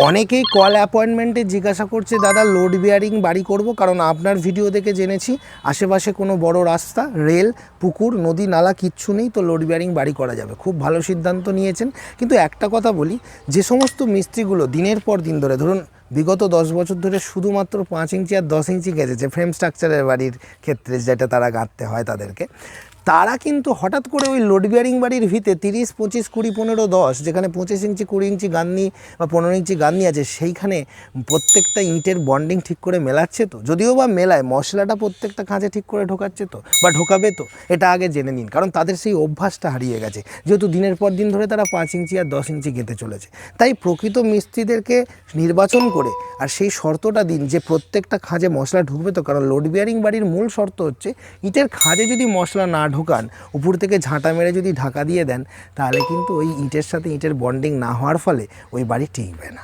অনেকেই কল অ্যাপয়েন্টমেন্টে জিজ্ঞাসা করছে দাদা লোড বিয়ারিং বাড়ি করব, কারণ আপনার ভিডিও দেখে জেনেছি আশেপাশে কোনো বড় রাস্তা, রেল, পুকুর, নদী, নালা কিচ্ছু নেই, তো লোড বিয়ারিং বাড়ি করা যাবে। খুব ভালো সিদ্ধান্ত নিয়েছেন। কিন্তু একটা কথা বলি, যে সমস্ত মিস্ত্রিগুলো দিনের পর দিন ধরে, ধরুন বিগত 10 বছর ধরে শুধুমাত্র 5 ইঞ্চি আর 10 ইঞ্চি গেঁথেছে ফ্রেম স্ট্রাকচারের বাড়ির ক্ষেত্রে, যেটা তারা গাঁথতে হয় তাদেরকে, তারা কিন্তু হঠাৎ করে ওই লোড বিয়ারিং বাড়ির ভিতে 30, 25, 20, 15, 10, যেখানে 25 ইঞ্চি 20 ইঞ্চি গাঁথনি বা 15 ইঞ্চি গাঁথনি আছে, সেইখানে প্রত্যেকটা ইঁটের বন্ডিং ঠিক করে মেলাচ্ছে তো? যদিও বা মেলায়, মশলাটা প্রত্যেকটা খাঁচে ঠিক করে ঢোকাচ্ছে তো, বা ঢোকাবে তো? এটা আগে জেনে নিন, কারণ তাদের সেই অভ্যাসটা হারিয়ে গেছে, যেহেতু দিনের পর দিন ধরে তারা 5 ইঞ্চি আর 10 ইঞ্চি গেঁথে চলেছে। তাই প্রকৃত মিস্ত্রিদেরকে নির্বাচন করে আর সেই শর্তটা দিন যে প্রত্যেকটা খাঁজে মশলা ঢুকবে তো, কারণ লোড বিয়ারিং বাড়ির মূল শর্ত হচ্ছে ইটের খাঁজে যদি মশলা না ঢোকান, উপর থেকে ঝাঁটা মেরে যদি ঢাকা দিয়ে দেন, তাহলে কিন্তু ওই ইটের সাথে ইটের বন্ডিং না হওয়ার ফলে ওই বাড়ি টিকবে না।